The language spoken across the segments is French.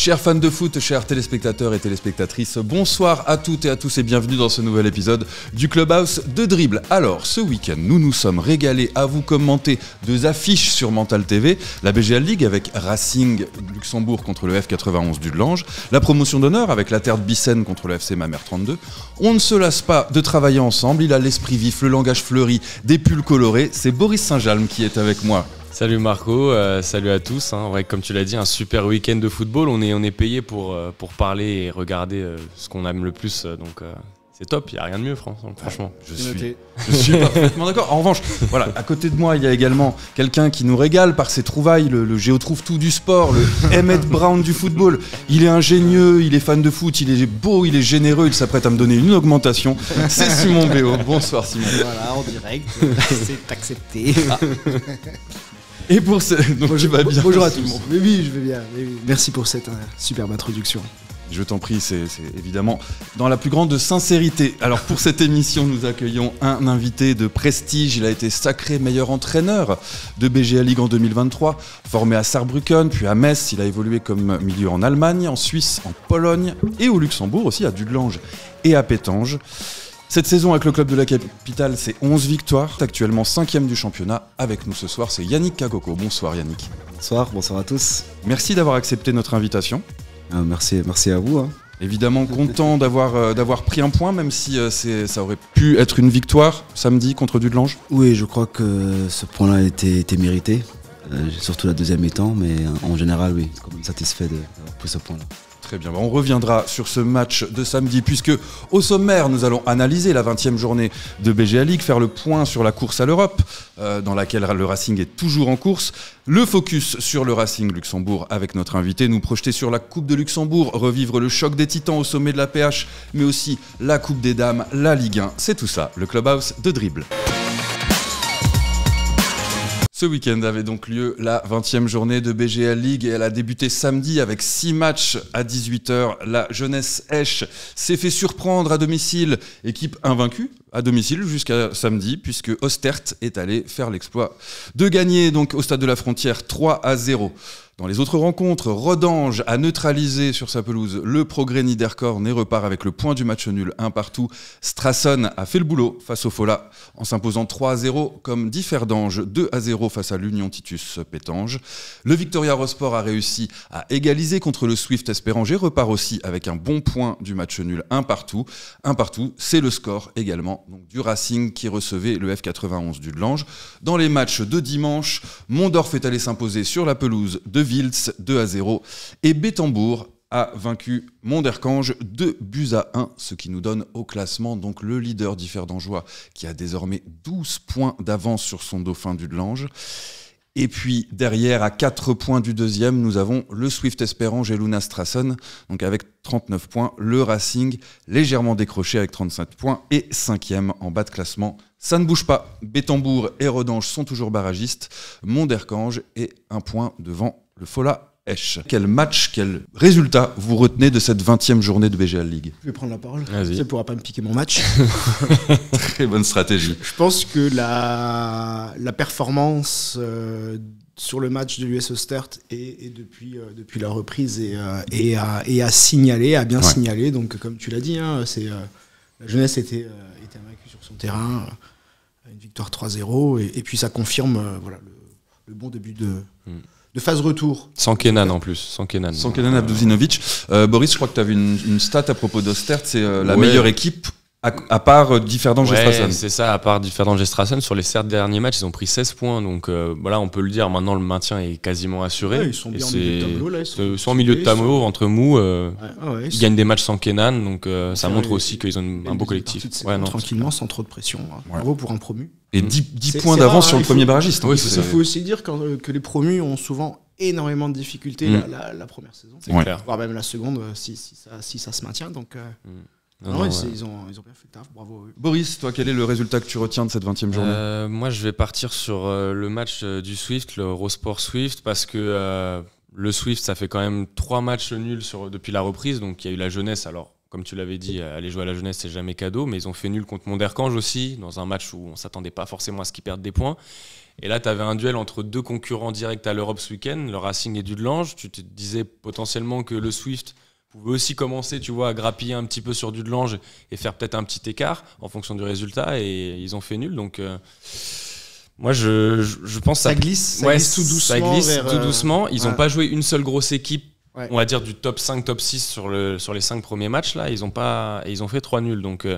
Chers fans de foot, chers téléspectateurs et téléspectatrices, bonsoir à toutes et à tous et bienvenue dans ce nouvel épisode du Clubhouse de Dribble. Alors, ce week-end, nous nous sommes régalés à vous commenter deux affiches sur Mental TV, la BGL League avec Racing Luxembourg contre le F91 du Delange, la promotion d'honneur avec la Terre de Bicenne contre le FC Mamers 32. On ne se lasse pas de travailler ensemble, il a l'esprit vif, le langage fleuri, des pulls colorés, c'est Boris Saint-Jalm qui est avec moi. Salut Marco, salut à tous. Ouais, comme tu l'as dit, un super week-end de football. On est payé pour parler et regarder ce qu'on aime le plus. Donc c'est top, il n'y a rien de mieux, franchement. Je suis parfaitement d'accord. En revanche, voilà, à côté de moi, il y a également quelqu'un qui nous régale par ses trouvailles, le géotrouve tout du sport, le Emmett Brown du football. Il est ingénieux, il est fan de foot, il est beau, il est généreux, il s'apprête à me donner une augmentation. C'est Simon Béo. Bonsoir Simon. Voilà, en direct, c'est accepté. Ah. Et pour ce... Donc, bonjour à tous. Mais oui, je vais bien. Mais oui. Merci pour cette superbe introduction. Je t'en prie, c'est évidemment dans la plus grande sincérité. Alors pour cette émission, nous accueillons un invité de prestige. Il a été sacré meilleur entraîneur de BGL League en 2023, formé à Saarbrücken, puis à Metz. Il a évolué comme milieu en Allemagne, en Suisse, en Pologne et au Luxembourg aussi, à Dudelange et à Pétange. Cette saison avec le club de la capitale, c'est 11 victoires, actuellement 5e du championnat. Avec nous ce soir, c'est Yannick Kagoko. Bonsoir Yannick. Bonsoir à tous. Merci d'avoir accepté notre invitation. Merci à vous. Évidemment content d'avoir pris un point, même si ça aurait pu être une victoire samedi contre Dudelange. Oui, je crois que ce point-là était mérité, surtout la deuxième mi-temps, mais en général, oui, quand même satisfait d'avoir pris ce point-là. Très bien, on reviendra sur ce match de samedi puisque au sommaire nous allons analyser la 20e journée de BGL League, faire le point sur la course à l'Europe dans laquelle le Racing est toujours en course, le focus sur le Racing Luxembourg avec notre invité, nous projeter sur la Coupe de Luxembourg, revivre le choc des titans au sommet de la PH, mais aussi la Coupe des Dames, la Ligue 1, c'est tout ça, le Clubhouse de Dribble. Ce week-end avait donc lieu la 20e journée de BGL League et elle a débuté samedi avec 6 matchs à 18h. La jeunesse Esch s'est fait surprendre à domicile, équipe invaincue à domicile jusqu'à samedi puisque Ostert est allé faire l'exploit de gagner donc au stade de la Frontière 3-0. Dans les autres rencontres, Rodange a neutralisé sur sa pelouse le Progrès Niederkorn et repart avec le point du match nul 1-1. Strassen a fait le boulot face au Fola en s'imposant 3-0 comme Differdange 2-0 face à l'Union Titus Pétange. Le Victoria Rosport a réussi à égaliser contre le Swift Espérange et repart aussi avec un bon point du match nul 1-1. 1-1, c'est le score également donc, du Racing qui recevait le F91 du Delange. Dans les matchs de dimanche, Mondorf est allé s'imposer sur la pelouse de Wiltz 2-0 et Bétambourg a vaincu Monderkange 2-1, ce qui nous donne au classement donc le leader differdangeois qui a désormais 12 points d'avance sur son dauphin du Delange. Et puis derrière, à 4 points du deuxième, nous avons le Swift Espérange et Luna Strassen, donc avec 39 points, le Racing légèrement décroché avec 37 points et 5e en bas de classement. Ça ne bouge pas, Bétambourg et Rodange sont toujours barragistes, Monderkange est un point devant le Fola Esch. Quel match, quel résultat vous retenez de cette 20e journée de BGL League ? Je vais prendre la parole, ça ne pourra pas me piquer mon match. Très bonne stratégie. Je pense que la performance sur le match de l'US Ostert et depuis la reprise est à signaler, à bien signaler. Donc comme tu l'as dit, la jeunesse était invaincue sur son terrain, une victoire 3-0 et puis ça confirme le bon début de phase retour. Sans Kenan en plus. Sans Kenan Abduzinovic. Boris, je crois que tu avais une stat à propos d'Ostert, c'est la meilleure équipe à part Differdange et Strassen. C'est ça, à part Differdange et Strassen. Sur les 7 derniers matchs, ils ont pris 16 points. Donc voilà, on peut le dire, maintenant le maintien est quasiment assuré. Ouais, ils sont bien en milieu de tableau. Là, ils sont en milieu de tableau, entre mous. Ils gagnent des matchs sans Kenan, donc ça montre aussi qu'ils ont un beau collectif. Tranquillement, sans trop de pression. Bravo pour un promu. Et 10 points d'avance sur le premier barragiste. Oui, il faut aussi dire que les promus ont souvent énormément de difficultés la première saison. C'est clair. Voire même la seconde, si ça se maintient. Donc, ils ont bien fait le taf, bravo. Boris, toi, quel est le résultat que tu retiens de cette 20e journée ? Moi, je vais partir sur le match du Swift, le Rosport Swift, parce que le Swift, ça fait quand même 3 matchs nuls depuis la reprise. Donc, il y a eu la jeunesse. Alors, comme tu l'avais dit, aller jouer à la Jeunesse, c'est jamais cadeau, mais ils ont fait nul contre Monderkange aussi, dans un match où on s'attendait pas forcément à ce qu'ils perdent des points. Et là, tu avais un duel entre 2 concurrents directs à l'Europe ce week-end, le Racing et Dudelange. Tu te disais potentiellement que le Swift pouvait aussi commencer, tu vois, à grappiller un petit peu sur Dudelange et faire peut-être un petit écart en fonction du résultat, et ils ont fait nul. Donc moi, je pense ça glisse, ouais, glisse tout doucement. Ça glisse vers, tout doucement. Ils n'ont ouais. pas joué une seule grosse équipe. Ouais. On va dire du top 5, top 6 sur les 5 premiers matchs. Là, ils ont fait 3 nuls. Donc,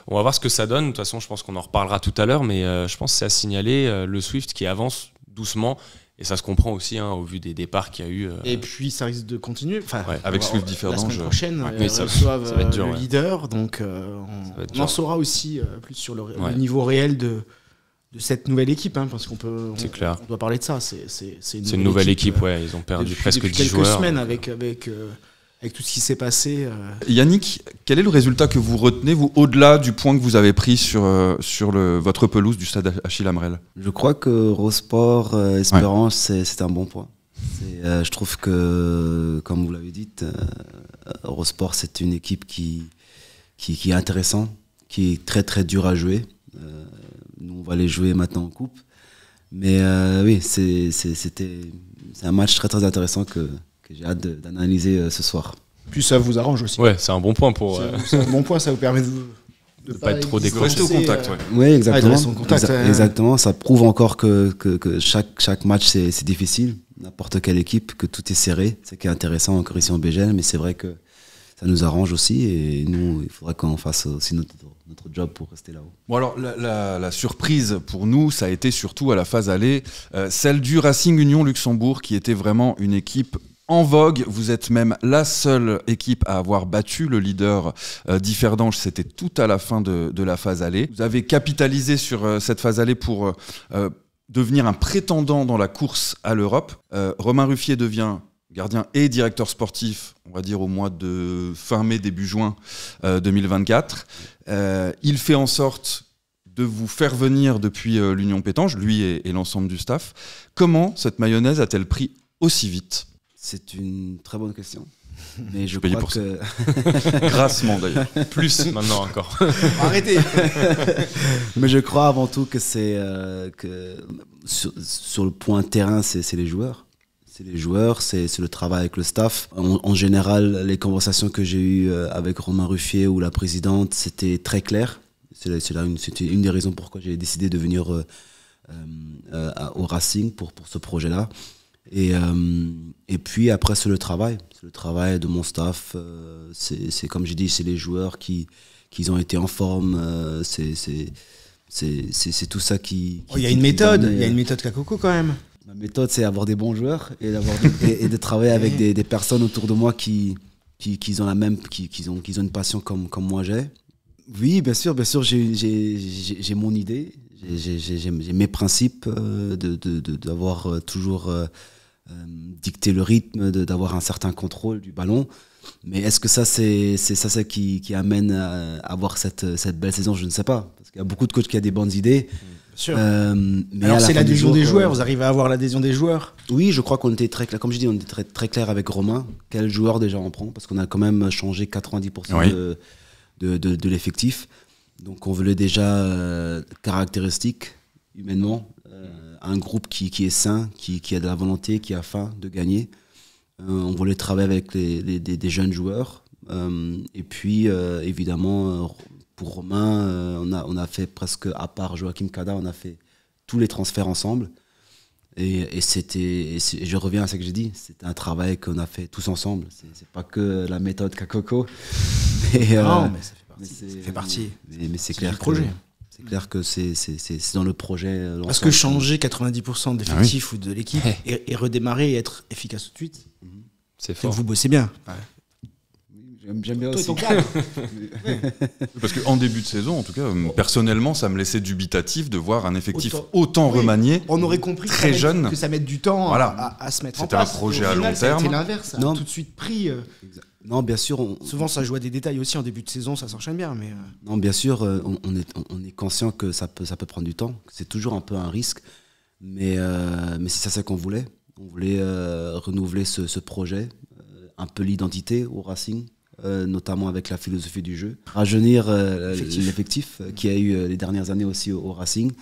on va voir ce que ça donne. De toute façon, je pense qu'on en reparlera tout à l'heure. Mais je pense que c'est à signaler le Swift qui avance doucement. Et ça se comprend aussi au vu des départs qu'il y a eu. Et puis, ça risque de continuer. Enfin, avec Swift la Differdange. semaine prochaine, ils reçoivent ça va être dur, le leader. Donc, on en saura aussi plus sur le niveau réel de cette nouvelle équipe, parce qu'on on doit parler de ça. C'est une nouvelle équipe, ils ont perdu presque 10 joueurs. Quelques semaines avec tout ce qui s'est passé. Yannick, quel est le résultat que vous retenez, vous, au-delà du point que vous avez pris sur votre pelouse du stade Achille Hamrel? Je crois que Rosport Espérance, c'est un bon point. Je trouve que, comme vous l'avez dit, Rosport, c'est une équipe qui est intéressante, qui est très très dure à jouer. Nous, on va les jouer maintenant en coupe. Mais oui, c'est un match très très intéressant que j'ai hâte d'analyser ce soir. Puis ça vous arrange aussi. Ouais, c'est un bon point pour. C'est un bon point, ça vous permet de pas être trop rester au contact. Oui, exactement. Exactement, ça prouve encore que chaque match c'est difficile. N'importe quelle équipe, que tout est serré. C'est qui est intéressant encore ici en BGL, mais c'est vrai que ça nous arrange aussi, et nous, il faudra qu'on fasse aussi notre job pour rester là-haut. Bon, alors la surprise pour nous, ça a été surtout à la phase aller, celle du Racing Union Luxembourg, qui était vraiment une équipe en vogue. Vous êtes même la seule équipe à avoir battu le leader Differdange. C'était tout à la fin de la phase aller. Vous avez capitalisé sur cette phase aller pour devenir un prétendant dans la course à l'Europe. Romain Ruffier devient gardien et directeur sportif, on va dire au mois de fin mai, début juin 2024. Il fait en sorte de vous faire venir depuis l'Union Pétange, lui et l'ensemble du staff. Comment cette mayonnaise a-t-elle pris aussi vite? C'est une très bonne question. Mais je payé crois pour que... Grassement d'ailleurs. Plus maintenant encore. Arrêtez. Mais je crois avant tout que c'est que sur le point terrain, c'est les joueurs. C'est les joueurs, c'est le travail avec le staff. En général, les conversations que j'ai eues avec Romain Ruffier ou la présidente, c'était très clair. C'était une des raisons pourquoi j'ai décidé de venir au Racing pour ce projet-là. Et puis après, c'est le travail. C'est le travail de mon staff. C'est comme j'ai dit, c'est les joueurs qui ont été en forme. C'est tout ça qui... Il y a une méthode. Il y a une méthode Kakoko quand même. Ma méthode, c'est avoir des bons joueurs et de travailler avec des personnes autour de moi qui ont la même, qui ont une passion comme moi j'ai. Oui, bien sûr, j'ai mon idée, j'ai mes principes d'avoir toujours dicté le rythme, d'avoir un certain contrôle du ballon. Mais est-ce que ça, c'est ça qui amène à avoir cette belle saison? Je ne sais pas. Parce qu'il y a beaucoup de coachs qui ont des bonnes idées. Sûr. Mais alors c'est l'adhésion des joueurs, vous arrivez à avoir l'adhésion des joueurs? Oui, je crois qu'on était très clair. Comme je dis, on était très, très clair avec Romain. Quel joueur déjà on prend? Parce qu'on a quand même changé 90% de l'effectif. Donc on voulait déjà caractéristiques humainement, un groupe qui est sain, qui a de la volonté, qui a faim de gagner. On voulait travailler avec des jeunes joueurs. Et puis évidemment... Pour Romain, on a fait presque, à part Joachim Kada, on a fait tous les transferts ensemble. Et je reviens à ce que j'ai dit, c'était un travail qu'on a fait tous ensemble. C'est pas que la méthode Kakoko. Non, mais ça fait partie. Mais c'est clair, c'est clair que c'est dans le projet. Parce que changer 90% d'effectifs ou de l'équipe et redémarrer et être efficace tout de suite, c'est fort. Vous bossez bien. Ouais. J'aime bien aussi. Parce qu'en début de saison, en tout cas, personnellement, ça me laissait dubitatif de voir un effectif autant remanié. On aurait compris très jeune, que ça mette du temps à se mettre en place. C'était un projet à long terme. C'était l'inverse, ça a tout de suite pris. Non, bien sûr. Souvent, ça joue à des détails aussi en début de saison, ça s'enchaîne bien. Mais non, bien sûr, on est conscient que ça peut prendre du temps. C'est toujours un peu un risque. Mais c'est ça qu'on voulait. On voulait renouveler ce projet, un peu l'identité au Racing. notamment avec la philosophie du jeu. Rajeunir l'effectif qui a eu les dernières années aussi au Racing.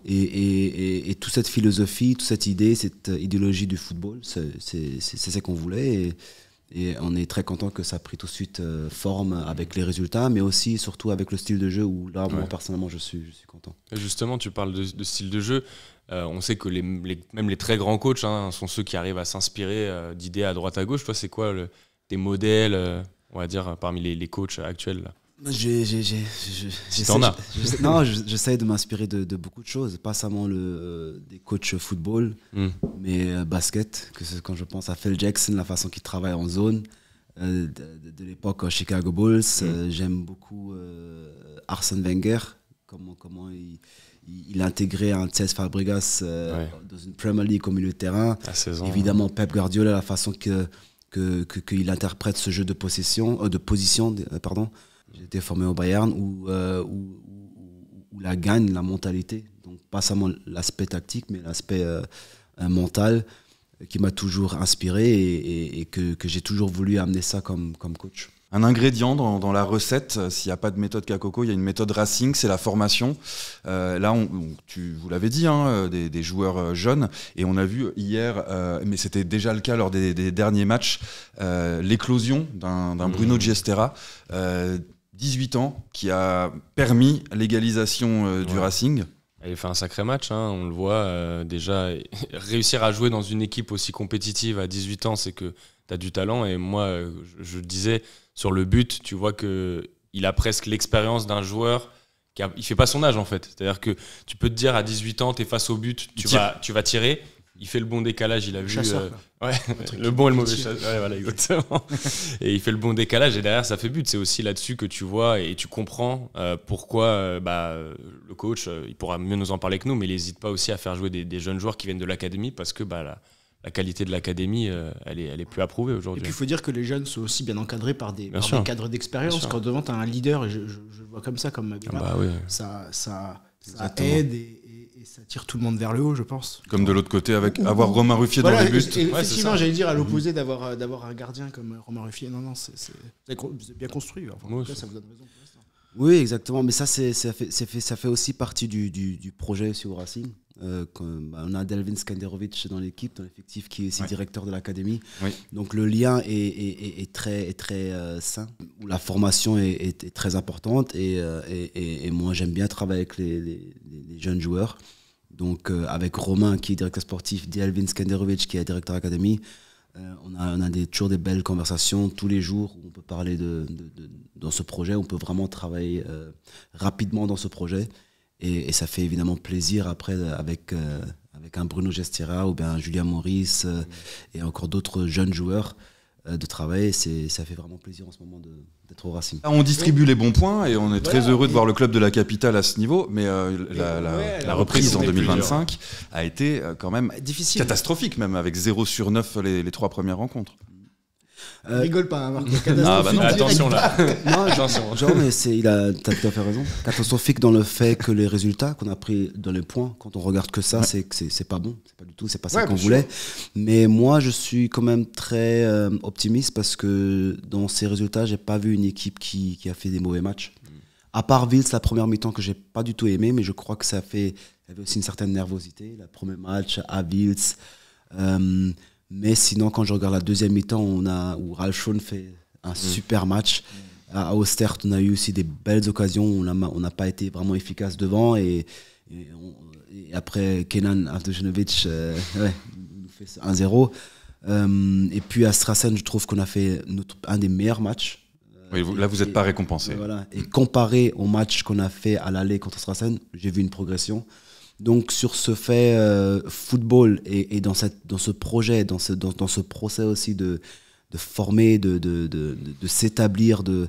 Et toute cette philosophie, toute cette idée, cette idéologie du football, c'est ce qu'on voulait. Et on est très content que ça a pris tout de suite forme avec les résultats, mais aussi surtout avec le style de jeu où là, moi personnellement, je suis content. Et justement, tu parles de style de jeu. On sait que même les très grands coachs sont ceux qui arrivent à s'inspirer d'idées à droite à gauche. Toi, c'est quoi tes modèles, on va dire, parmi les coachs actuels là? Si t'en as. Non, j'essaie de m'inspirer de beaucoup de choses, pas seulement des coachs football, mais basket, quand je pense à Phil Jackson, la façon qu'il travaille en zone, de l'époque Chicago Bulls, j'aime beaucoup Arsène Wenger, comment il a intégré un Cesc Fabregas dans une Premier League au milieu de terrain. À 16 ans, évidemment, Pep Guardiola, la façon qu'il interprète ce jeu de position. J'ai été formé au Bayern où la gagne, la mentalité, donc pas seulement l'aspect tactique, mais l'aspect mental qui m'a toujours inspiré et que j'ai toujours voulu amener ça comme coach. Un ingrédient dans la recette, s'il n'y a pas de méthode Kakoko, il y a une méthode Racing, c'est la formation. Là, vous l'avez dit, des joueurs jeunes, et on a vu hier, mais c'était déjà le cas lors des derniers matchs, l'éclosion d'un Bruno Giestera, 18 ans, qui a permis l'égalisation du Racing. Il fait un sacré match, on le voit déjà. Réussir à jouer dans une équipe aussi compétitive à 18 ans, c'est que tu as du talent. Et moi, je disais, sur le but, tu vois qu'il a presque l'expérience d'un joueur. Il fait pas son âge en fait. C'est-à-dire que tu peux te dire à 18 ans, tu es face au but, tu vas tirer. Il fait le bon décalage, il a vu le bon et le mauvais chasseur. Ouais, voilà, exactement. Et il fait le bon décalage et derrière ça fait but. C'est aussi là-dessus que tu vois et tu comprends pourquoi le coach, il pourra mieux nous en parler que nous, mais il n'hésite pas aussi à faire jouer des jeunes joueurs qui viennent de l'académie parce que la qualité de l'académie, elle est plus approuvée aujourd'hui. Et puis il faut dire que les jeunes sont aussi bien encadrés par des cadres d'expérience. Quand devant tu as un leader, et je le vois comme ça, comme Mabila, ça aide et ça tire tout le monde vers le haut, je pense. Comme de l'autre côté, avoir Romain Ruffier dans les buts. Effectivement, j'allais dire à l'opposé d'avoir un gardien comme Romain Ruffier. Non, c'est bien construit. Enfin, en tout cas, ça vous donne raison pour l'instant. Oui, exactement. Mais ça fait aussi partie du projet aussi au Racing. On a Delvin Skanderovic dans l'équipe, dans l'effectif, qui est aussi directeur de l'académie. Oui. Donc le lien est très sain, où la formation est très importante et moi j'aime bien travailler avec les jeunes joueurs. Donc avec Romain qui est directeur sportif, Delvin Skanderovic qui est directeur académie, on a toujours des belles conversations tous les jours où on peut parler dans ce projet, on peut vraiment travailler rapidement dans ce projet. Et ça fait évidemment plaisir après avec un Bruno Giestera ou bien un Julien Maurice et encore d'autres jeunes joueurs de travailler. Ça fait vraiment plaisir en ce moment d'être au Racing. On distribue les bons points et on est très heureux de voir le club de la capitale à ce niveau, mais la reprise en 2025 a été quand même difficile, catastrophique même, avec 0/9 les 3 premières rencontres. Rigole pas, Marc. Non, attention là. Non, genre, mais t'as tout à fait raison. Catastrophique dans le fait que les résultats qu'on a pris dans les points, quand on regarde que ça, c'est pas bon. C'est pas du tout, c'est pas ça qu'on voulait. Mais moi, je suis quand même très optimiste parce que dans ces résultats, j'ai pas vu une équipe qui a fait des mauvais matchs. À part Vils, la première mi-temps que j'ai pas du tout aimé, mais je crois que il y avait aussi une certaine nervosité. Le premier match à Vils. Mais sinon, quand je regarde la deuxième mi-temps, où Ralf Schoen fait un super match. À Ostert, on a eu aussi des belles occasions. On n'a pas été vraiment efficace devant. Et après, Kenan Avdojanovic nous fait 1-0. Et puis à Strassen, je trouve qu'on a fait un des meilleurs matchs. Oui, là, vous n'êtes pas récompensé. Voilà. Et comparé au match qu'on a fait à l'aller contre Strassen, j'ai vu une progression. Donc sur ce fait football et dans ce projet, dans ce procès aussi de former, de s'établir, de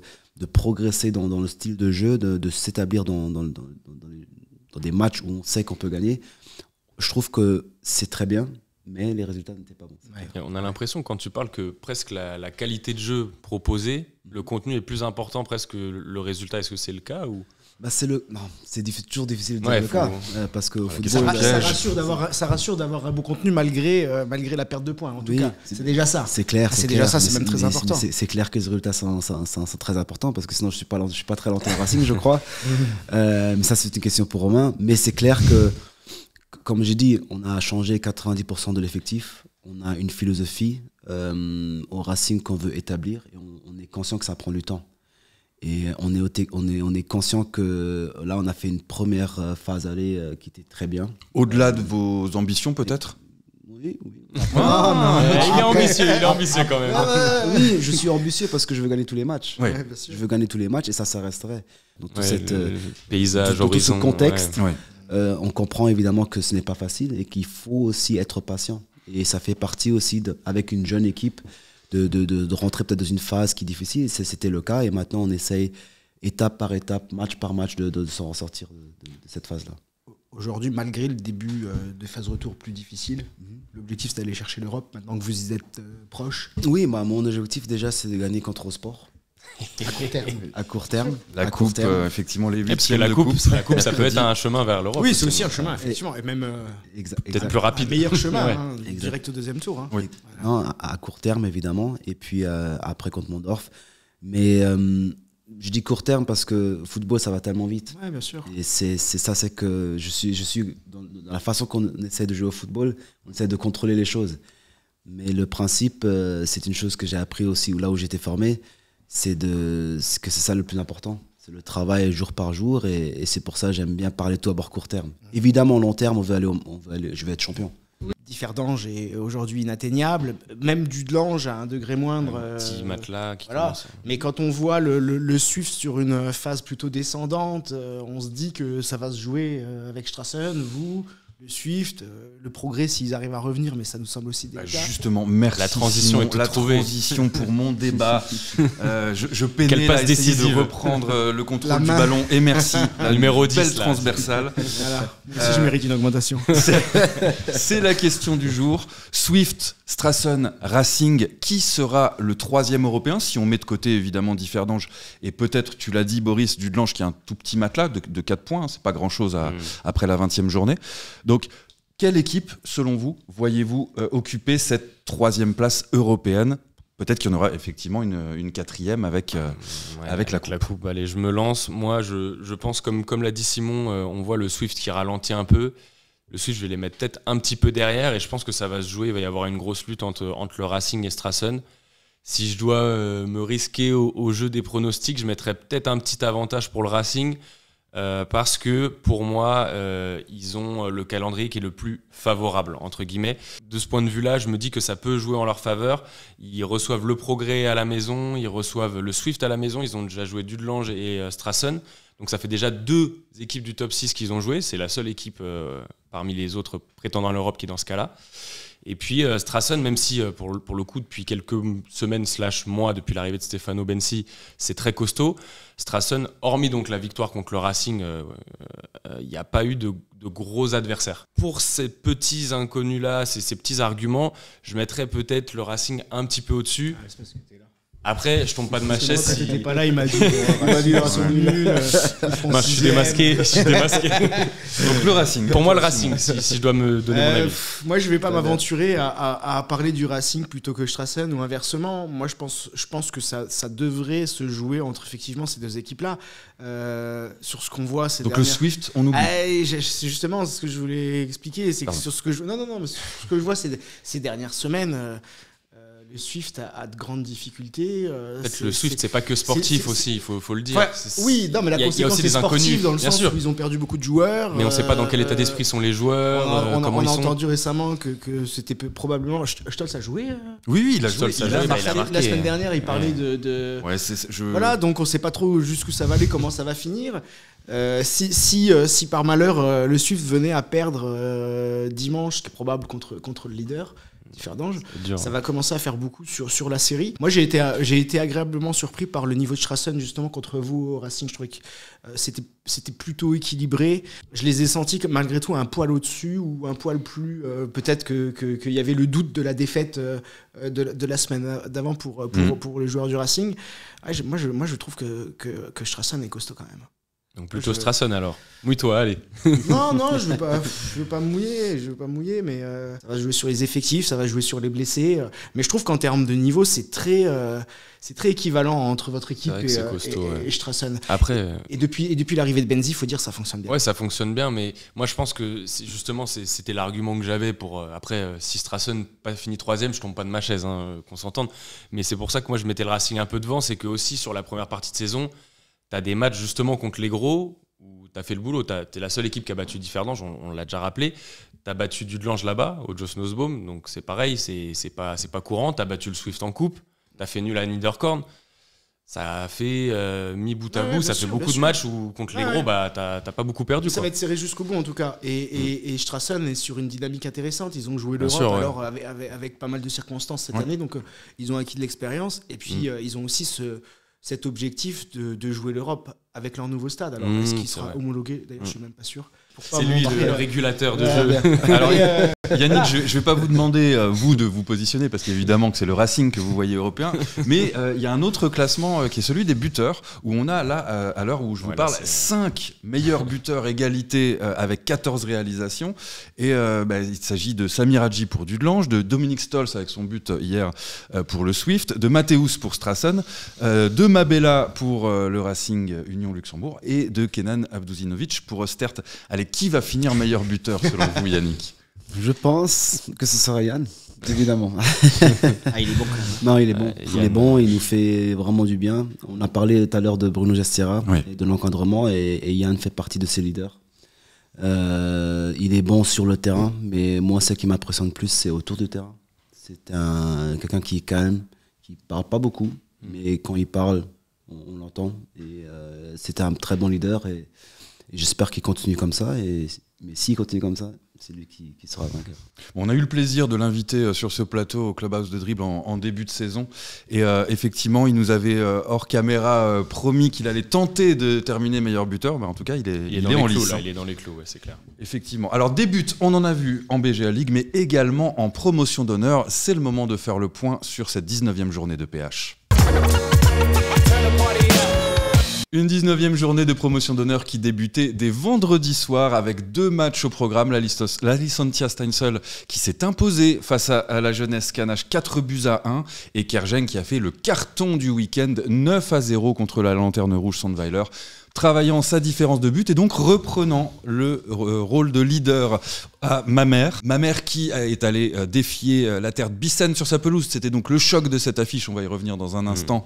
progresser dans le style de jeu, de s'établir dans des matchs où on sait qu'on peut gagner, je trouve que c'est très bien, mais les résultats n'étaient pas bons. Ouais. On a l'impression quand tu parles que presque la qualité de jeu proposée, le contenu est plus important presque que le résultat. Est-ce que c'est le cas ou... C'est toujours difficile de dire le cas. Parce que ça rassure d'avoir un bon contenu malgré la perte de points. En tout cas, c'est déjà ça. C'est clair. C'est déjà ça, c'est même très important. C'est clair que les résultats sont très importants parce que sinon je suis pas très longtemps au Racing, je crois. Mais ça, c'est une question pour Romain. Mais c'est clair que, comme j'ai dit, on a changé 90% de l'effectif. On a une philosophie au Racing qu'on veut établir et on est conscient que ça prend du temps. Et on est conscient que là, on a fait une première phase aller qui était très bien. Au-delà de vos ambitions, peut-être ? Oui. Il est ambitieux quand même. Oui, je suis ambitieux parce que je veux gagner tous les matchs. Oui. Je veux gagner tous les matchs et ça resterait. Donc, tout paysage, tout ce contexte, Ouais. on comprend évidemment que ce n'est pas facile et qu'il faut aussi être patient. Et ça fait partie aussi, avec une jeune équipe, de rentrer peut-être dans une phase qui est difficile. C'était le cas et maintenant on essaye étape par étape, match par match de s'en ressortir de cette phase-là. Aujourd'hui, malgré le début de phase retour plus difficile, l'objectif c'est d'aller chercher l'Europe maintenant que vous y êtes proche. Oui, mon objectif déjà c'est de gagner contre le sport. À court terme. La coupe, effectivement, les Parce que huitièmes de coupe. la coupe, ça peut être un chemin vers l'Europe. Oui, c'est aussi un chemin, effectivement. Et même peut-être plus rapide. un meilleur chemin, direct au deuxième tour. Oui. Non, à court terme, évidemment. Et puis après contre Mondorf. Mais je dis court terme parce que football, ça va tellement vite. Oui, bien sûr. Et c'est que je suis dans la façon qu'on essaie de jouer au football, on essaie de contrôler les choses. Mais le principe, c'est une chose que j'ai appris aussi là où j'étais formé. C'est que c'est ça le plus important. C'est le travail jour par jour et c'est pour ça que j'aime bien parler tout à bord court terme. Évidemment, long terme, je vais être champion. Differdange est aujourd'hui inatteignable, même Dudelange à un degré moindre. Un petit matelas qui voilà. commence. Mais quand on voit le Swift sur une phase plutôt descendante, on se dit que ça va se jouer avec Strassen, vous, le Swift, le progrès s'ils arrivent à revenir, mais ça nous semble aussi délicat. Justement, merci. La transition est toute trouvée. Transition pour mon débat. Je peinais Quelle passe à essayer de décisive. reprendre le contrôle du ballon. Et merci. La Numéro 10, belle là. transversale. Voilà. Moi aussi, je mérite une augmentation. C'est la question du jour. Swift, Strassen, Racing, qui sera le troisième européen si on met de côté évidemment Differdange et peut-être, tu l'as dit Boris, Dudelange qui a un tout petit matelas de 4 points, c'est pas grand-chose après la 20e journée. Donc, quelle équipe, selon vous, voyez-vous occuper cette troisième place européenne ? Peut-être qu'il y en aura effectivement une quatrième avec la coupe. Allez, je me lance. Moi, je pense, comme l'a dit Simon, on voit le Swift qui ralentit un peu. Le Swift, je vais les mettre peut-être un petit peu derrière et je pense que ça va se jouer. Il va y avoir une grosse lutte entre le Racing et Strassen. Si je dois me risquer au jeu des pronostics, je mettrais peut-être un petit avantage pour le Racing parce que pour moi, ils ont le calendrier qui est le plus favorable, entre guillemets. De ce point de vue-là, je me dis que ça peut jouer en leur faveur. Ils reçoivent le Progrès à la maison, ils reçoivent le Swift à la maison. Ils ont déjà joué Dudelange et Strassen. Donc ça fait déjà 2 équipes du top 6 qu'ils ont joué. C'est la seule équipe parmi les autres prétendants à l'Europe qui est dans ce cas-là. Et puis Strassen, même si pour le coup depuis quelques semaines / mois, depuis l'arrivée de Stefano Bensi, c'est très costaud. Strassen, hormis donc la victoire contre le Racing, il n'y a pas eu de gros adversaires. Pour ces petits inconnus-là, ces petits arguments, je mettrais peut-être le Racing un petit peu au-dessus. Après, je tombe pas de ma chaise. Quand t'étais pas là, il m'a dit dans son minute. Je suis démasqué. Donc le Racing. Pour moi, le Racing, si je dois me donner mon avis. Moi, je vais pas m'aventurer à parler du Racing plutôt que Strassen ou inversement. Moi, je pense que ça devrait se jouer entre effectivement ces deux équipes-là. Sur ce qu'on voit ces Donc dernières... le Swift, on oublie. C'est justement ce que je voulais expliquer. C'est que sur ce que je... Non, mais sur ce que je vois ces dernières semaines... le Swift a de grandes difficultés. Peut-être le Swift, c'est pas que sportif aussi, il faut le dire. Ouais, oui, non, mais la conséquence c'est sportive dans le sens où ils ont perdu beaucoup de joueurs. Mais on sait pas dans quel état d'esprit sont les joueurs, comment ils sont. On a entendu récemment que c'était probablement... Stolz a joué Oui, il a joué. La semaine dernière, il parlait de... Ouais, Voilà, donc on sait pas trop jusqu'où ça va aller, comment ça va finir. Si par malheur le Swift venait à perdre dimanche, ce qui est probable contre le leader... Differdange, ça va commencer à faire beaucoup sur la série. Moi, j'ai été agréablement surpris par le niveau de Strassen justement contre vous au Racing. Je trouvais que c'était plutôt équilibré. Je les ai sentis malgré tout un poil au-dessus ou un poil plus. Peut-être qu'il y avait le doute de la défaite de la semaine d'avant pour les joueurs du Racing. Moi, je trouve que Strassen est costaud quand même. Donc plutôt Strassen alors. Mouille-toi, allez. Non, je veux pas me mouiller, mais ça va jouer sur les effectifs, ça va jouer sur les blessés. Mais je trouve qu'en termes de niveau, c'est très équivalent entre votre équipe et Strassen. Après, et depuis l'arrivée de Benzi, il faut dire que ça fonctionne bien. Ouais, ça fonctionne bien, mais moi je pense que justement c'était l'argument que j'avais pour après si Strassen pas fini 3e, je tombe pas de ma chaise, qu'on s'entende. Mais c'est pour ça que moi je mettais le Racing un peu devant, c'est que aussi sur la première partie de saison, t'as des matchs justement contre les gros où t'as fait le boulot. T'es la seule équipe qui a battu Differdange, on l'a déjà rappelé. T'as battu Dudelange là-bas, au Jos Nosbaum, donc c'est pareil, c'est pas courant. T'as battu le Swift en coupe, t'as fait nul à Niederkorn. Ça a fait mis bout à bout, ça fait beaucoup de matchs où contre les gros, bah t'as pas beaucoup perdu. Ça va être serré jusqu'au bout en tout cas. Et Strassen est sur une dynamique intéressante. Ils ont joué l'Europe alors avec pas mal de circonstances cette année, donc ils ont acquis de l'expérience. Et puis ils ont aussi cet objectif de jouer l'Europe avec leur nouveau stade. Alors, est-ce qu'il sera homologué? D'ailleurs, je suis même pas sûr. C'est lui le régulateur de jeu. Alors, Yannick, je ne vais pas vous demander, vous, de vous positionner, parce qu'évidemment que c'est le Racing que vous voyez européen, mais il y a un autre classement qui est celui des buteurs, où on a là, à l'heure où je vous parle, 5 meilleurs buteurs égalité avec 14 réalisations. Et il s'agit de Samir Hadji pour Dudelange, de Dominique Stolz avec son but hier pour le Swift, de Mathéus pour Strassen, de Mabella pour le Racing Union Luxembourg et de Kenan Abduzinovic pour Ostert. Allez, qui va finir meilleur buteur selon vous, Yannick? Je pense que ce sera Yann, évidemment. Il est bon quand même. Non, il est bon. Il est bon, il nous fait vraiment du bien. On a parlé tout à l'heure de Bruno Gestiera et de l'encadrement, et Yann fait partie de ses leaders. Il est bon sur le terrain, mais moi, ce qui m'impressionne le plus, c'est autour du terrain. C'est quelqu'un qui est calme, qui parle pas beaucoup, mais quand il parle, on l'entend. Et c'était un très bon leader, et j'espère qu'il continue comme ça. Mais s'il continue comme ça, c'est lui qui sera vainqueur. On a eu le plaisir de l'inviter sur ce plateau au Clubhouse de Dribble en début de saison. Et effectivement, il nous avait, hors caméra, promis qu'il allait tenter de terminer meilleur buteur. En tout cas, il est en lice. Il est dans les clous, c'est clair. Effectivement. Alors, des buts, on en a vu en BGA League, mais également en promotion d'honneur. C'est le moment de faire le point sur cette 19e journée de PH. Une 19e journée de promotion d'honneur qui débutait dès vendredi soir avec 2 matchs au programme. La Licentia Steinsel qui s'est imposée face à la Jeunesse Canache 4-1 et Kergen qui a fait le carton du week-end 9-0 contre la Lanterne Rouge Sandweiler, travaillant sa différence de but et donc reprenant le rôle de leader à Mamère qui est allé défier la terre de Bissen sur sa pelouse. C'était donc le choc de cette affiche, on va y revenir dans un instant,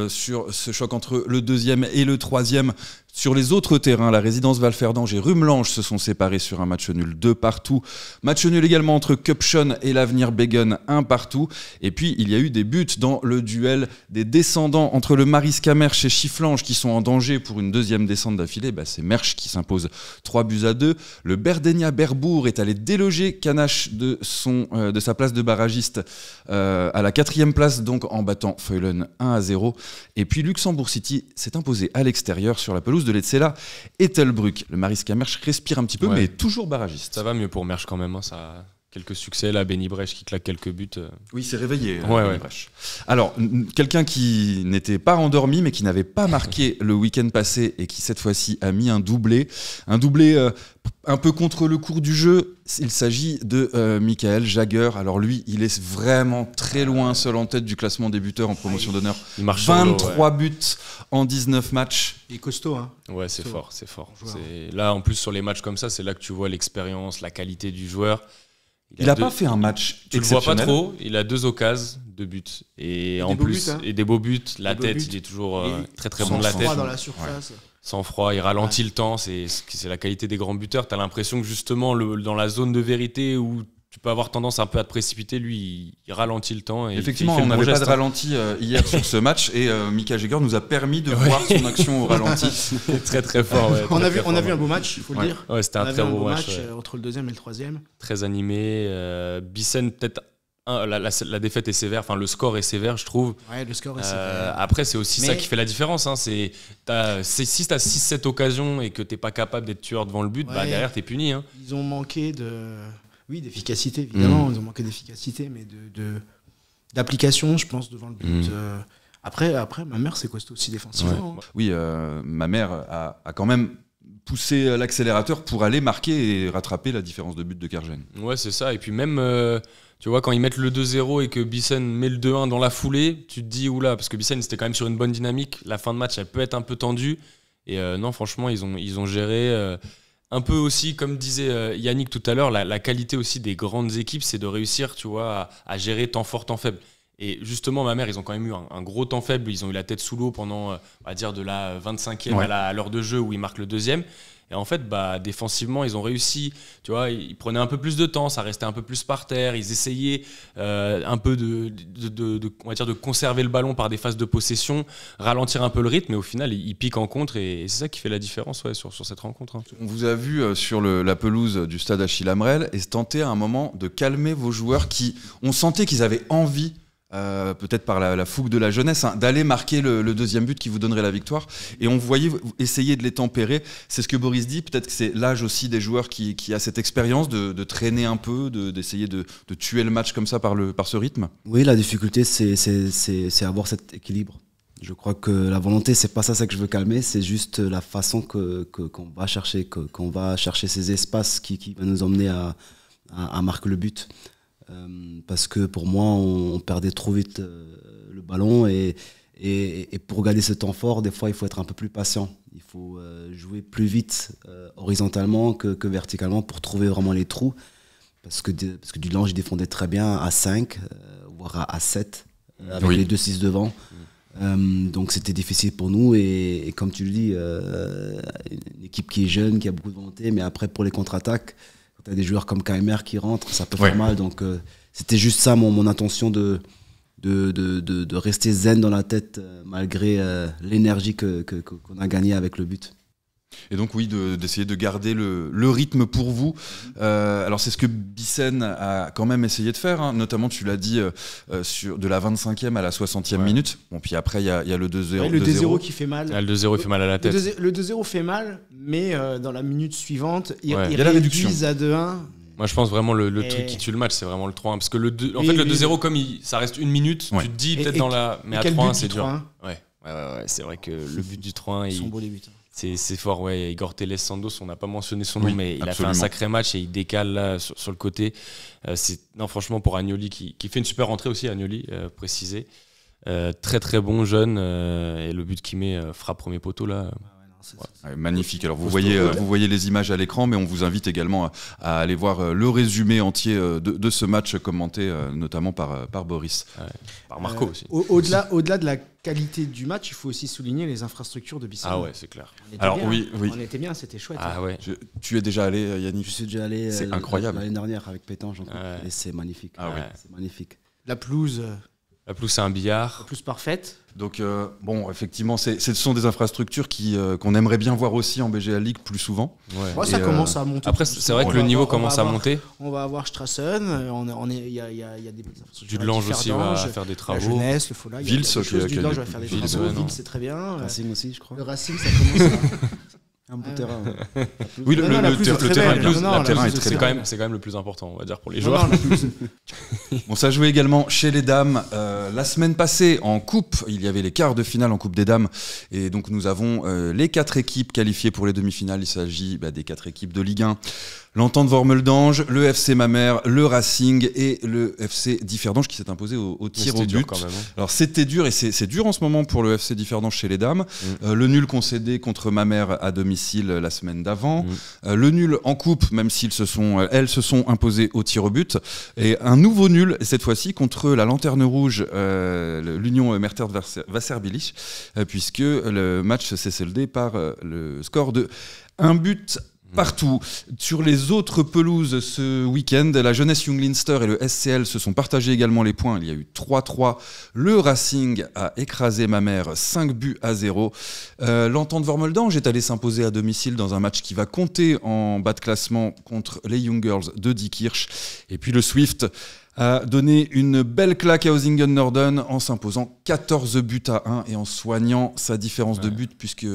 sur ce choc entre le 2e et le 3e. Sur les autres terrains, la Résidence Valferdange et Rumelange se sont séparés sur un match nul 2-2. Match nul également entre Cupchon et l'Avenir Beggen 1-1. Et puis, il y a eu des buts dans le duel des descendants entre le Mariska Mersch et Chifflange qui sont en danger pour une 2e descente d'affilée. C'est Mersch qui s'impose 3-2. Le Berdenia Berbourg est allé déloger Canache de sa place de barragiste à la 4e place, donc en battant Feulen 1-0. Et puis, Luxembourg City s'est imposé à l'extérieur sur la pelouse de l'Etzela et Telbruck. Le Mariska Mersch respire un petit peu, mais toujours barragiste. Ça va mieux pour Mersch quand même, ça a quelques succès là, Benny Brech qui claque quelques buts. Oui, c'est réveillé. Ouais. Brech. Alors, quelqu'un qui n'était pas endormi, mais qui n'avait pas marqué le week-end passé et qui cette fois-ci a mis un doublé un peu contre le cours du jeu. Il s'agit de Michael Jagger. Alors lui, il est vraiment très loin, seul en tête du classement des buteurs en promotion d'honneur. Il marche 23 buts en 19 matchs. Il est costaud, hein. Ouais, c'est fort. Là, en plus, sur les matchs comme ça, c'est là que tu vois l'expérience, la qualité du joueur. Il n'a pas fait un match tu exceptionnel. Le vois pas trop. Il a 2 occasions, 2 buts. Et en plus, des beaux buts. La tête, il est toujours très très bon de la tête. Dans la surface. Ouais. Sans froid, il ralentit le temps. C'est la qualité des grands buteurs. Tu as l'impression que justement, dans la zone de vérité où tu peux avoir tendance un peu à te précipiter, lui, il ralentit le temps. Et effectivement, on n'avait pas de ralenti hier sur ce match et Michael Jagger nous a permis de voir son action au ralenti. Très très fort. Ouais, on a vu un beau match, il faut le dire. Ouais, c'était un très beau match. Entre le 2e et le 3e. Très animé. Bissen, peut-être. La défaite est sévère, le score est sévère, je trouve. Ouais, le score est sévère. Après, c'est aussi ça qui fait la différence. Si tu as 6-7 occasions et que tu n'es pas capable d'être tueur devant le but, derrière, tu es puni. Hein. Ils ont manqué d'efficacité, évidemment. Ils ont manqué d'efficacité, mais d'application, je pense, devant le but. Après, ma mère, c'est costaud aussi défensivement. Ouais. Oui, ma mère a quand même poussé l'accélérateur pour aller marquer et rattraper la différence de but de Kerjen. Ouais, c'est ça. Et puis même, tu vois, quand ils mettent le 2-0 et que Bissen met le 2-1 dans la foulée, tu te dis, oula, parce que Bissen, c'était quand même sur une bonne dynamique. La fin de match, elle peut être un peu tendue. Et non, franchement, ils ont géré... un peu aussi, comme disait Yannick tout à l'heure, la qualité aussi des grandes équipes, c'est de réussir, tu vois, à gérer temps fort, temps faible. Et justement, ma mère, ils ont quand même eu un gros temps faible. Ils ont eu la tête sous l'eau pendant, on va dire, de la 25e à l'heure de jeu où ils marquent le deuxième. Et en fait, défensivement, ils ont réussi. Tu vois, ils prenaient un peu plus de temps, ça restait un peu plus par terre. Ils essayaient un peu on va dire, de conserver le ballon par des phases de possession, ralentir un peu le rythme. Mais au final, ils piquent en contre et c'est ça qui fait la différence sur cette rencontre. Hein. On vous a vu sur la pelouse du stade Achille Hamrel et tenter à un moment de calmer vos joueurs on sentait qu'ils avaient envie. Peut-être par la fougue de la jeunesse, d'aller marquer le deuxième but qui vous donnerait la victoire. Et on voyait essayer de les tempérer. C'est ce que Boris dit. Peut-être que c'est l'âge aussi des joueurs qui a cette expérience de traîner un peu, d'essayer de tuer le match comme ça par ce rythme. Oui, la difficulté, c'est avoir cet équilibre. Je crois que la volonté, c'est pas ça que je veux calmer. C'est juste la façon qu'on va chercher ces espaces qui vont nous emmener à marquer le but. Parce que pour moi, on perdait trop vite le ballon et pour garder ce temps fort, des fois, il faut être un peu plus patient. Il faut jouer plus vite horizontalement que verticalement pour trouver vraiment les trous. Parce que Dudelange, il défendait très bien à 5, voire à 7, avec les 2-6 devant. Donc c'était difficile pour nous et comme tu le dis, une équipe qui est jeune, qui a beaucoup de volonté, mais après pour les contre-attaques, tu as des joueurs comme KMR qui rentrent, ça peut faire mal. Donc, c'était juste ça, mon intention de rester zen dans la tête malgré l'énergie qu'on a gagnée avec le but. Et donc, oui, d'essayer de garder le rythme pour vous. Alors, c'est ce que Bissen a quand même essayé de faire. Hein. Notamment, tu l'as dit, de la 25e à la 60e minute. Bon, puis après, il y a le 2-0. Le 2-0 qui fait mal. Le 2-0 fait mal à la tête. Le 2-0 fait mal, mais dans la minute suivante, il réduisent à 2-1. Moi, je pense vraiment le truc qui tue le match, c'est vraiment le 3-1. Parce que le 2-0, comme ça reste une minute, tu te dis peut-être dans la... Mais à 3-1, c'est dur. Ouais, c'est vrai que le but du 3-1... Ils sont beaux les buts. C'est fort, ouais. Igor Teles Sandos, on n'a pas mentionné son nom, mais il a fait un sacré match et il décale là, sur le côté. Non, franchement, pour Agnoli, qui fait une super entrée aussi, Agnoli, précisé. Très très bon, jeune. Et le but qu'il met, frappe premier poteau là. Magnifique. Alors vous voyez les images à l'écran, mais on vous invite également à aller voir le résumé entier de ce match commenté notamment par Boris. Par Marco aussi. Au-delà de la qualité du match, il faut aussi souligner les infrastructures de Bissen. Ah ouais, c'est clair. On était bien, c'était chouette. Ah ouais. Tu es déjà allé, Yannick? Je suis déjà allé c'est incroyable. L'année dernière avec Pétange, et c'est magnifique. C'est magnifique. La pelouse, c'est un billard. La pelouse parfaite. Donc effectivement, ce sont des infrastructures qu'on aimerait bien voir aussi en BGA League plus souvent. Ouais. Ça commence à monter. Après, c'est vrai que le niveau commence à monter. On va avoir Strassen, il y a des infrastructures. Dudelange aussi va faire des travaux. La jeunesse, le Fola, Vils, Dudelange va faire des travaux. Vils, c'est très bien. Racing aussi, je crois. Le Racing, ça commence à... Un beau terrain. Oui, le terrain est très bien. C'est quand même le plus important, on va dire, pour les joueurs. Bon, ça jouait également chez les dames. La semaine passée, en coupe, il y avait les quarts de finale en Coupe des Dames. Et donc, nous avons les 4 équipes qualifiées pour les demi-finales. Il s'agit des 4 équipes de Ligue 1. L'Entente Wormeldange, le FC Mamers, le Racing et le FC Differdange qui s'est imposé au tir au but. Quand même, hein. Alors c'était dur et c'est dur en ce moment pour le FC Differdange chez les dames. Le nul concédé contre Mamers à domicile la semaine d'avant. Le nul en coupe, même elles se sont imposées au tir au but. Et un nouveau nul, cette fois-ci, contre la Lanterne Rouge, l'Union Mertert Wasserbillig, puisque le match s'est soldé par le score de 1 but partout. Sur les autres pelouses ce week-end, la Jeunesse Young Leinster et le SCL se sont partagés également les points. Il y a eu 3-3. Le Racing a écrasé Mamers 5-0. L'Entente Wormeldange est allée s'imposer à domicile dans un match qui va compter en bas de classement contre les Young Girls de Diekirch. Et puis le Swift a donné une belle claque à Osingen Norden en s'imposant 14-1 et en soignant sa différence de but puisque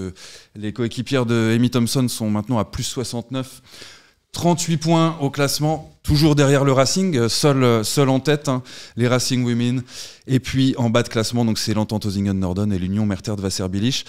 les coéquipières de Amy Thompson sont maintenant à plus 69. 38 points au classement, toujours derrière le Racing, seul en tête, hein, les Racing Women. Et puis en bas de classement, donc c'est l'Entente Osingen-Norden et l'Union Mertert-Wasserbillich.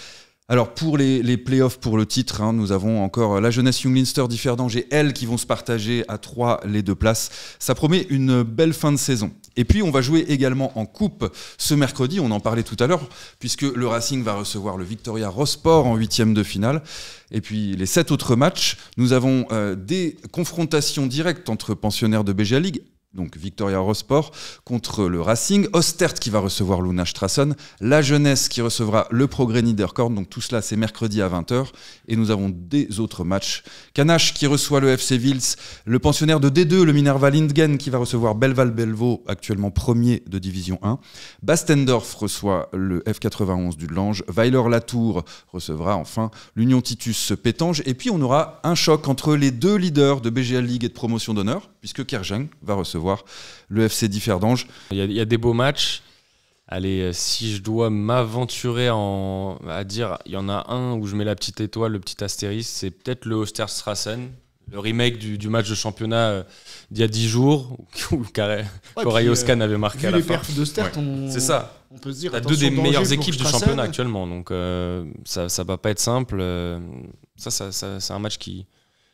Alors pour les playoffs pour le titre, hein, nous avons encore la Jeunesse Junglinster d'Ifferdonge et elle qui vont se partager à 3 les 2 places. Ça promet une belle fin de saison. Et puis on va jouer également en coupe ce mercredi, on en parlait tout à l'heure, puisque le Racing va recevoir le Victoria Rosport en 8e de finale. Et puis les 7 autres matchs, nous avons des confrontations directes entre pensionnaires de BGA League, donc Victoria Rosport contre le Racing, Ostert qui va recevoir Luna Strassen, la Jeunesse qui recevra le Progrès Niederkorn, donc tout cela c'est mercredi à 20h, et nous avons des autres matchs. Canache qui reçoit le FC Vils, le pensionnaire de D2, le Minerva Lindgen qui va recevoir Belval-Belvaux, actuellement premier de Division 1, Bastendorf reçoit le F91 du Lange, Weiler-Latour recevra enfin l'Union Titus Pétange, et puis on aura un choc entre les 2 leaders de BGA League et de promotion d'honneur, puisque Kerjeng va recevoir le FC d'Ifferdonge. Il y a des beaux matchs. Allez, si je dois m'aventurer à dire, il y en a un où je mets la petite étoile, le petit astérisque, c'est peut-être le Osterstrassen, le remake du match de championnat d'il y a 10 jours, où Corail Oscan avait marqué à la fin. Les perfs d'Ostert, c'est ça. On peut se dire, t'as 2 des meilleures équipes du championnat actuellement, donc ça va pas être simple. Ça c'est un match qui...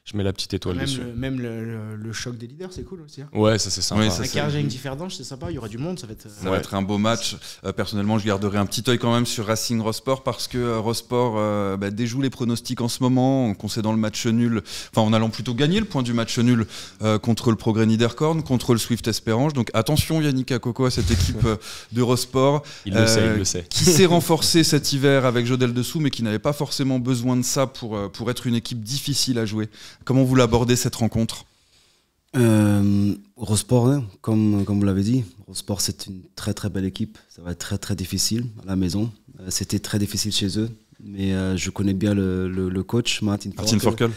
Je mets la petite étoile dessus. Même le choc des leaders, c'est cool aussi. Hein. Ouais, ça c'est sympa. Oui, avec Kerjeng Differdange, c'est sympa, il y aura du monde, ça va être un beau match. Personnellement, je garderai un petit œil quand même sur Racing Rosport parce que Rosport déjoue les pronostics en ce moment, en concédant le match nul, en allant plutôt gagner le point du match nul contre le Progrès Niederkorn, contre le Swift Espérange. Donc attention Yannick Akoko à cette équipe de Rosport. Il le sait. Qui s'est renforcé cet hiver avec Jodel Dessous, mais qui n'avait pas forcément besoin de ça pour être une équipe difficile à jouer. Comment vous l'abordez cette rencontre ? Rosport, hein, comme vous l'avez dit, Rosport c'est une très très belle équipe. Ça va être très très difficile à la maison. C'était très difficile chez eux, mais je connais bien le coach Martin Forkel,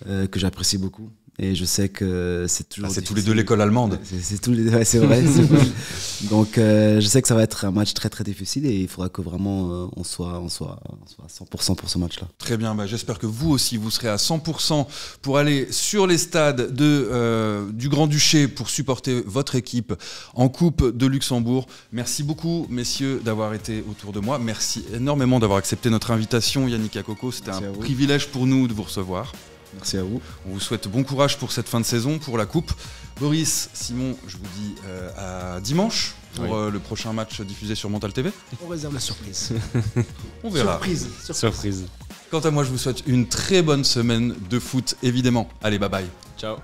que j'apprécie beaucoup. Et je sais que c'est toujours. C'est tous les deux l'école allemande. C'est vrai. Donc je sais que ça va être un match très très difficile et il faudra que vraiment on soit à 100% pour ce match-là. Très bien, j'espère que vous aussi vous serez à 100% pour aller sur les stades du Grand-Duché pour supporter votre équipe en Coupe de Luxembourg. Merci beaucoup messieurs d'avoir été autour de moi. Merci énormément d'avoir accepté notre invitation Yannick Akoko. C'était un privilège pour nous de vous recevoir. Merci à vous. On vous souhaite bon courage pour cette fin de saison, pour la Coupe. Boris, Simon, je vous dis à dimanche pour le prochain match diffusé sur Mental TV. On réserve la surprise. On verra. Surprise. Quant à moi, je vous souhaite une très bonne semaine de foot, évidemment. Allez, bye bye. Ciao.